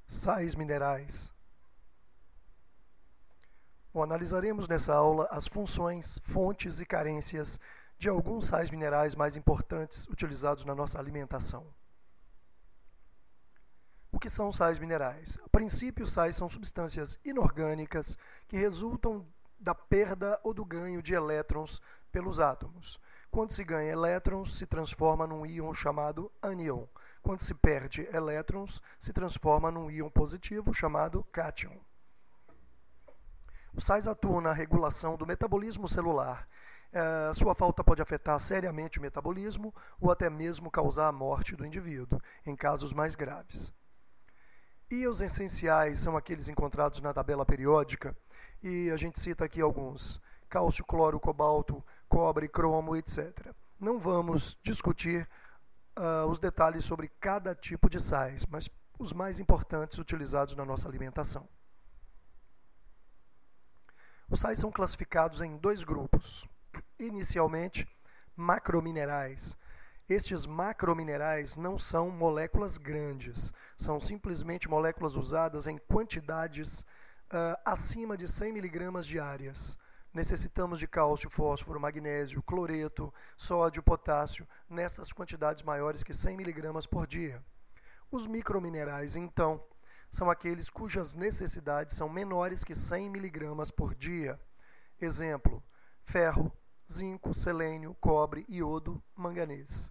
Sais minerais. Bom, analisaremos nessa aula as funções, fontes e carências de alguns sais minerais mais importantes utilizados na nossa alimentação. O que são sais minerais? A princípio, sais são substâncias inorgânicas que resultam da perda ou do ganho de elétrons pelos átomos. Quando se ganha elétrons, se transforma num íon chamado ânion. Quando se perde elétrons, se transforma num íon positivo chamado cátion. Os sais atuam na regulação do metabolismo celular. Sua falta pode afetar seriamente o metabolismo ou até mesmo causar a morte do indivíduo, em casos mais graves. Íons essenciais são aqueles encontrados na tabela periódica, e a gente cita aqui alguns: cálcio, cloro, cobalto, cobre, cromo, etc. Não vamos discutir os detalhes sobre cada tipo de sais, mas os mais importantes utilizados na nossa alimentação. Os sais são classificados em dois grupos. Inicialmente, macrominerais. Estes macrominerais não são moléculas grandes, são simplesmente moléculas usadas em quantidades acima de 100 mg diárias. Necessitamos de cálcio, fósforo, magnésio, cloreto, sódio, potássio, nessas quantidades maiores que 100 mg por dia. Os microminerais, então, são aqueles cujas necessidades são menores que 100 mg por dia. Exemplo: ferro, zinco, selênio, cobre, iodo, manganês.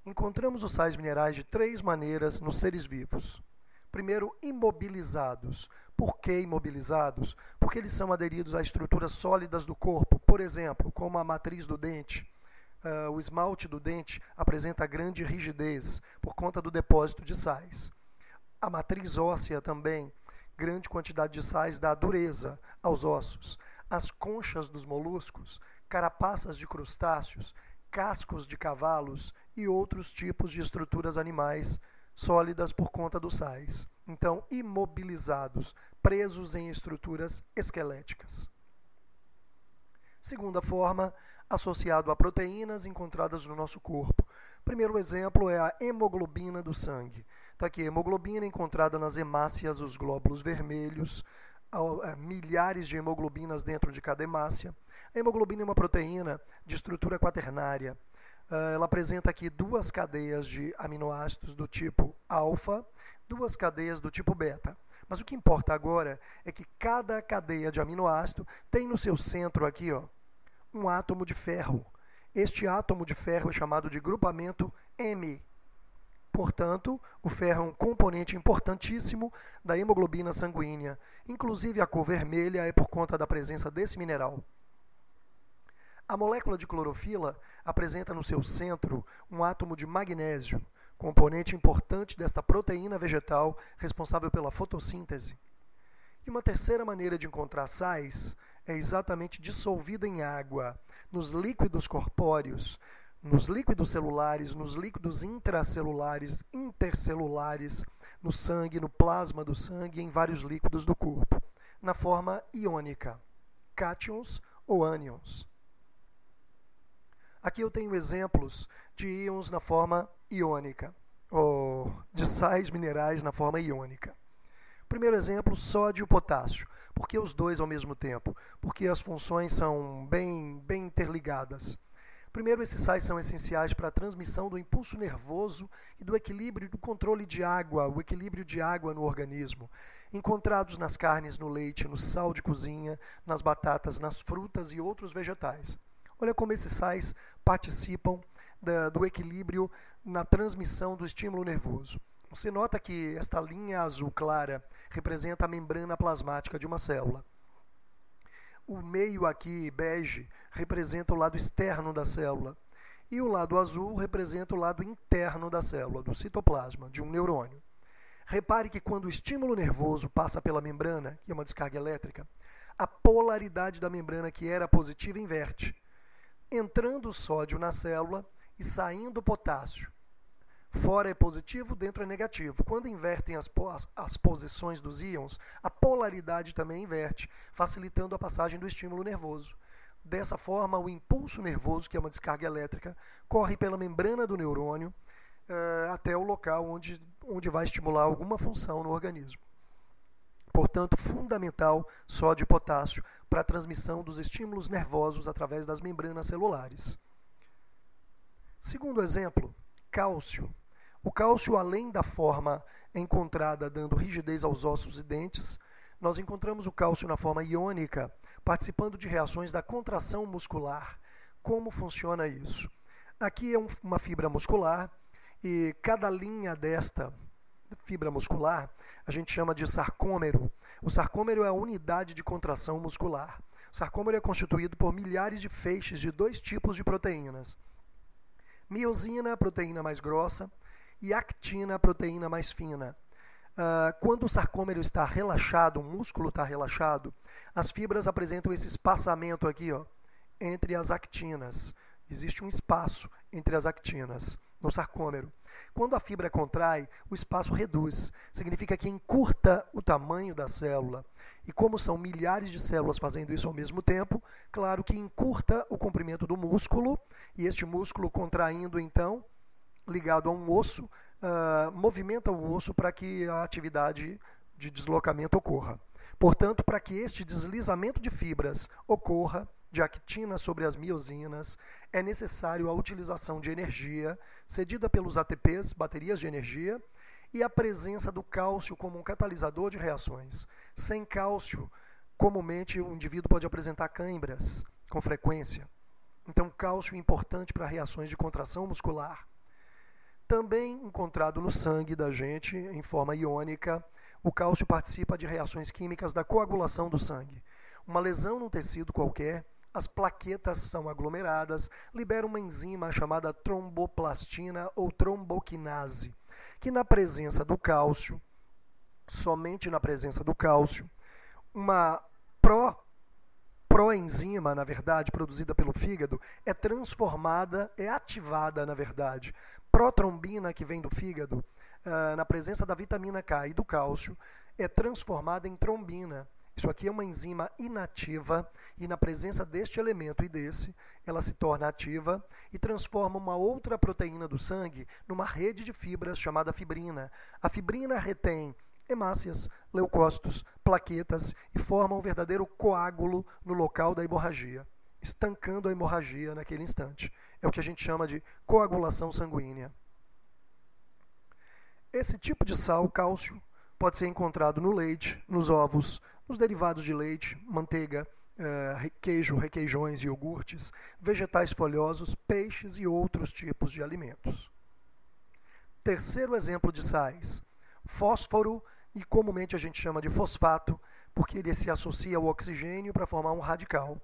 Encontramos os sais minerais de três maneiras nos seres vivos. Primeiro, imobilizados. Por que imobilizados? Porque eles são aderidos a estruturas sólidas do corpo, por exemplo, como a matriz do dente. O esmalte do dente apresenta grande rigidez por conta do depósito de sais. A matriz óssea também, grande quantidade de sais dá dureza aos ossos. As conchas dos moluscos, carapaças de crustáceos, cascos de cavalos e outros tipos de estruturas animais sólidas por conta dos sais. Então, imobilizados, presos em estruturas esqueléticas. Segunda forma, associado a proteínas encontradas no nosso corpo. Primeiro exemplo é a hemoglobina do sangue. Está aqui, hemoglobina encontrada nas hemácias, os glóbulos vermelhos, milhares de hemoglobinas dentro de cada hemácia. A hemoglobina é uma proteína de estrutura quaternária. Ela apresenta aqui duas cadeias de aminoácidos do tipo alfa, duas cadeias do tipo beta. Mas o que importa agora é que cada cadeia de aminoácido tem no seu centro aqui, um átomo de ferro. Este átomo de ferro é chamado de grupamento M. Portanto, o ferro é um componente importantíssimo da hemoglobina sanguínea. Inclusive, a cor vermelha é por conta da presença desse mineral. A molécula de clorofila apresenta no seu centro um átomo de magnésio, componente importante desta proteína vegetal responsável pela fotossíntese. E uma terceira maneira de encontrar sais é exatamente dissolvida em água, nos líquidos corpóreos, nos líquidos celulares, nos líquidos intracelulares, intercelulares, no sangue, no plasma do sangue e em vários líquidos do corpo, na forma iônica, cátions ou ânions. Aqui eu tenho exemplos de íons na forma iônica, ou de sais minerais na forma iônica. Primeiro exemplo, sódio e potássio. Por que os dois ao mesmo tempo? Porque as funções são bem interligadas. Primeiro, esses sais são essenciais para a transmissão do impulso nervoso e do equilíbrio do controle de água, o equilíbrio de água no organismo, encontrados nas carnes, no leite, no sal de cozinha, nas batatas, nas frutas e outros vegetais. Olha como esses sais participam do equilíbrio na transmissão do estímulo nervoso. Você nota que esta linha azul clara representa a membrana plasmática de uma célula. O meio aqui, bege, representa o lado externo da célula. E o lado azul representa o lado interno da célula, do citoplasma, de um neurônio. Repare que quando o estímulo nervoso passa pela membrana, que é uma descarga elétrica, a polaridade da membrana, que era positiva, inverte. Entrando o sódio na célula e saindo o potássio, Fora é positivo, dentro é negativo. Quando invertem as posições dos íons, a polaridade também inverte, facilitando a passagem do estímulo nervoso. Dessa forma, o impulso nervoso, que é uma descarga elétrica, corre pela membrana do neurônio até o local onde vai estimular alguma função no organismo. Portanto, fundamental sódio e potássio para a transmissão dos estímulos nervosos através das membranas celulares. Segundo exemplo, cálcio. O cálcio, além da forma encontrada dando rigidez aos ossos e dentes, nós encontramos o cálcio na forma iônica, participando de reações da contração muscular. Como funciona isso? Aqui é uma fibra muscular e cada linha desta fibra muscular a gente chama de sarcômero. O sarcômero é a unidade de contração muscular. O sarcômero é constituído por milhares de feixes de dois tipos de proteínas. Miosina, a proteína mais grossa, e actina, a proteína mais fina. Quando o sarcômero está relaxado, o músculo está relaxado, as fibras apresentam esse espaçamento aqui, ó, entre as actinas. Existe um espaço entre as actinas no sarcômero. Quando a fibra contrai, o espaço reduz. Significa que encurta o tamanho da célula. E como são milhares de células fazendo isso ao mesmo tempo, claro que encurta o comprimento do músculo, e este músculo contraindo, então, ligado a um osso, movimenta o osso para que a atividade de deslocamento ocorra. Portanto, para que este deslizamento de fibras ocorra, de actina sobre as miosinas, é necessário a utilização de energia cedida pelos ATPs, baterias de energia, e a presença do cálcio como um catalisador de reações. Sem cálcio, comumente o indivíduo pode apresentar cãibras com frequência. Então, cálcio é importante para reações de contração muscular. Também encontrado no sangue da gente, em forma iônica, o cálcio participa de reações químicas da coagulação do sangue. Uma lesão num tecido qualquer, as plaquetas são aglomeradas, liberam uma enzima chamada tromboplastina ou tromboquinase, que na presença do cálcio, somente na presença do cálcio, uma proenzima, na verdade, produzida pelo fígado, é transformada, é ativada, na verdade. Protrombina, que vem do fígado, na presença da vitamina K e do cálcio, é transformada em trombina. Isso aqui é uma enzima inativa e na presença deste elemento e desse, ela se torna ativa e transforma uma outra proteína do sangue numa rede de fibras chamada fibrina. A fibrina retém hemácias, leucócitos, plaquetas e forma um verdadeiro coágulo no local da hemorragia, estancando a hemorragia naquele instante. É o que a gente chama de coagulação sanguínea. Esse tipo de sal, cálcio, pode ser encontrado no leite, nos ovos, nos derivados de leite, manteiga, queijo, requeijões e iogurtes, vegetais folhosos, peixes e outros tipos de alimentos. Terceiro exemplo de sais, fósforo, e comumente a gente chama de fosfato, porque ele se associa ao oxigênio para formar um radical.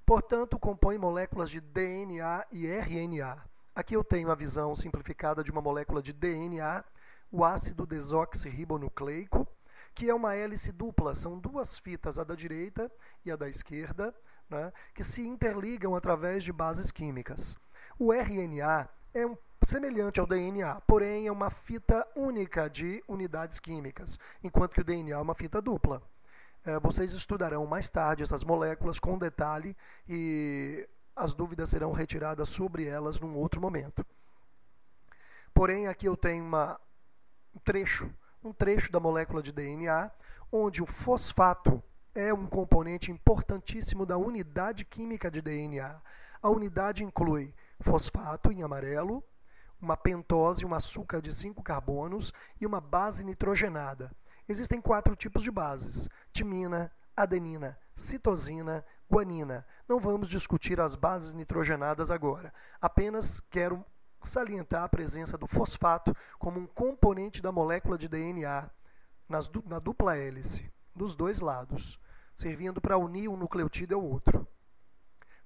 Portanto, compõe moléculas de DNA e RNA. Aqui eu tenho a visão simplificada de uma molécula de DNA, o ácido desoxirribonucleico, que é uma hélice dupla, são duas fitas, a da direita e a da esquerda, né, que se interligam através de bases químicas. O RNA é semelhante ao DNA, porém é uma fita única de unidades químicas, enquanto que o DNA é uma fita dupla. Vocês estudarão mais tarde essas moléculas com detalhe e as dúvidas serão retiradas sobre elas num outro momento. Porém, aqui eu tenho um trecho da molécula de DNA, onde o fosfato é um componente importantíssimo da unidade química de DNA. A unidade inclui fosfato, em amarelo, uma pentose, um açúcar de 5 carbonos e uma base nitrogenada. Existem 4 tipos de bases: timina, adenina, citosina, guanina. Não vamos discutir as bases nitrogenadas agora. Apenas quero salientar a presença do fosfato como um componente da molécula de DNA na dupla hélice, dos dois lados, servindo para unir um nucleotídeo ao outro.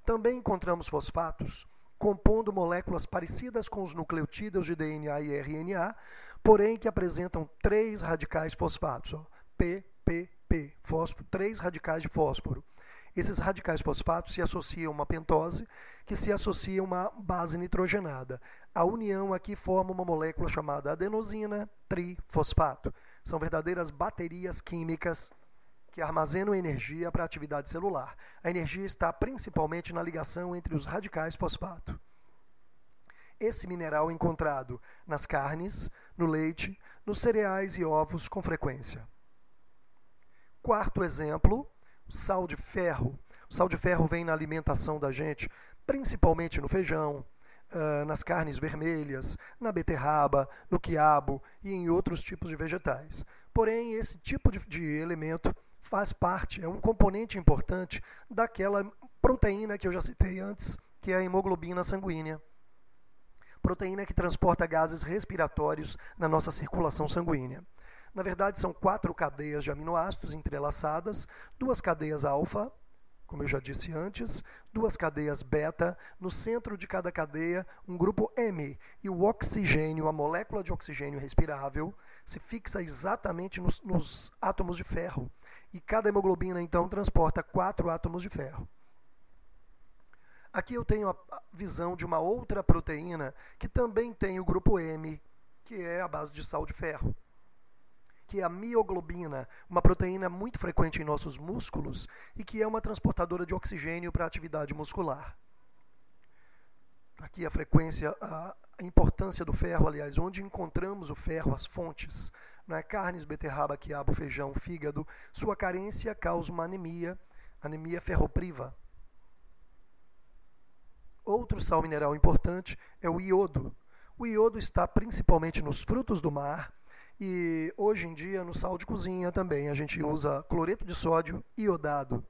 Também encontramos fosfatos compondo moléculas parecidas com os nucleotídeos de DNA e RNA, porém que apresentam 3 radicais fosfatos, ó, P, 3 radicais de fósforo. Esses radicais fosfatos se associam a uma pentose, que se associa a uma base nitrogenada. A união aqui forma uma molécula chamada adenosina trifosfato. São verdadeiras baterias químicas que armazenam energia para a atividade celular. A energia está principalmente na ligação entre os radicais fosfato. Esse mineral é encontrado nas carnes, no leite, nos cereais e ovos com frequência. Quarto exemplo, sal de ferro. O sal de ferro vem na alimentação da gente, principalmente no feijão, nas carnes vermelhas, na beterraba, no quiabo e em outros tipos de vegetais. Porém, esse tipo de elemento faz parte, é um componente importante daquela proteína que eu já citei antes, que é a hemoglobina sanguínea. Proteína que transporta gases respiratórios na nossa circulação sanguínea. Na verdade, são 4 cadeias de aminoácidos entrelaçadas, 2 cadeias alfa, como eu já disse antes, 2 cadeias beta, no centro de cada cadeia um grupo M, e o oxigênio, a molécula de oxigênio respirável, se fixa exatamente nos átomos de ferro, e cada hemoglobina então transporta 4 átomos de ferro. Aqui eu tenho a visão de uma outra proteína que também tem o grupo M, que é a base de sal de ferro, que é a mioglobina, uma proteína muito frequente em nossos músculos e que é uma transportadora de oxigênio para a atividade muscular. Aqui a frequência, a importância do ferro, aliás, onde encontramos o ferro, as fontes, né? Carnes, beterraba, quiabo, feijão, fígado. Sua carência causa uma anemia ferropriva. Outro sal mineral importante é o iodo. O iodo está principalmente nos frutos do mar e hoje em dia no sal de cozinha também. A gente usa cloreto de sódio iodado.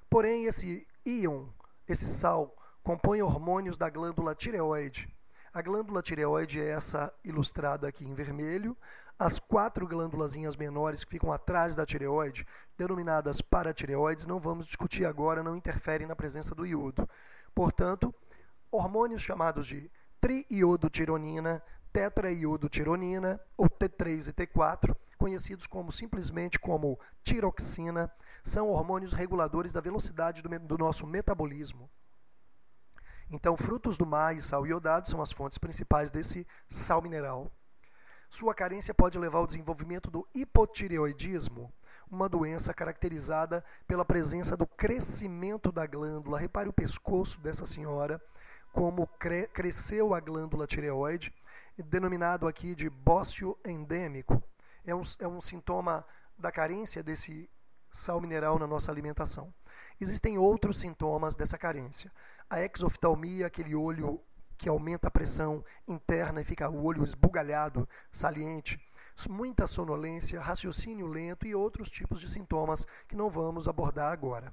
Porém, esse íon, esse sal, compõe hormônios da glândula tireoide. A glândula tireoide é essa ilustrada aqui em vermelho. As 4 glândulazinhas menores que ficam atrás da tireoide, denominadas paratireoides, não vamos discutir agora, não interferem na presença do iodo. Portanto, hormônios chamados de triiodotironina, tetraiodotironina, ou T3 e T4, conhecidos simplesmente como tiroxina, são hormônios reguladores da velocidade do nosso metabolismo. Então, frutos do mar e sal iodado são as fontes principais desse sal mineral. Sua carência pode levar ao desenvolvimento do hipotireoidismo, uma doença caracterizada pela presença do crescimento da glândula. Repare o pescoço dessa senhora, como cresceu a glândula tireoide, denominado aqui de bócio endêmico. É um sintoma da carência desse sal mineral na nossa alimentação. Existem outros sintomas dessa carência. A exoftalmia, aquele olho que aumenta a pressão interna e fica o olho esbugalhado, saliente, muita sonolência, raciocínio lento e outros tipos de sintomas que não vamos abordar agora.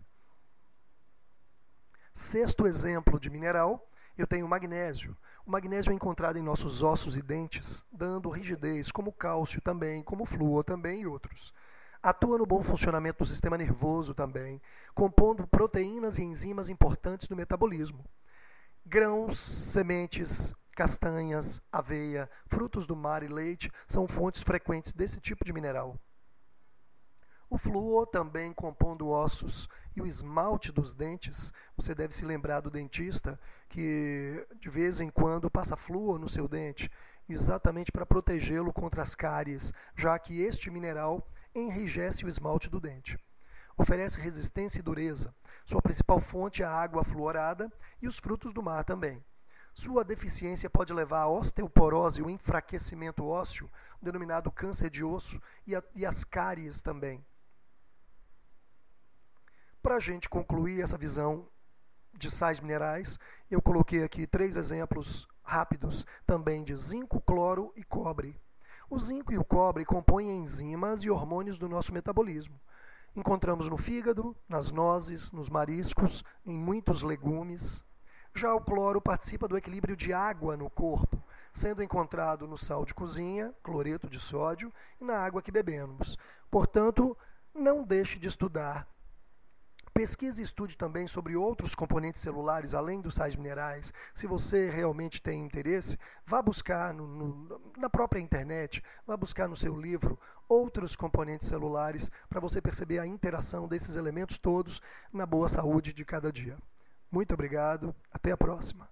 Sexto exemplo de mineral, eu tenho o magnésio. O magnésio é encontrado em nossos ossos e dentes, dando rigidez, como cálcio também, como flúor também e outros. Atua no bom funcionamento do sistema nervoso também, compondo proteínas e enzimas importantes do metabolismo. Grãos, sementes, castanhas, aveia, frutos do mar e leite são fontes frequentes desse tipo de mineral. O flúor também compondo ossos e o esmalte dos dentes. Você deve se lembrar do dentista que de vez em quando passa flúor no seu dente, exatamente para protegê-lo contra as cáries, já que este mineral enrijece o esmalte do dente. Oferece resistência e dureza. Sua principal fonte é a água fluorada e os frutos do mar também. Sua deficiência pode levar à osteoporose, o enfraquecimento ósseo, denominado câncer de osso, e as cáries também. Para a gente concluir essa visão de sais minerais, eu coloquei aqui 3 exemplos rápidos também de zinco, cloro e cobre. O zinco e o cobre compõem enzimas e hormônios do nosso metabolismo. Encontramos no fígado, nas nozes, nos mariscos, em muitos legumes. Já o cloro participa do equilíbrio de água no corpo, sendo encontrado no sal de cozinha, cloreto de sódio, e na água que bebemos. Portanto, não deixe de estudar Pesquise e estude também sobre outros componentes celulares, além dos sais minerais. Se você realmente tem interesse, vá buscar na própria internet, vá buscar no seu livro outros componentes celulares para você perceber a interação desses elementos todos na boa saúde de cada dia. Muito obrigado, até a próxima.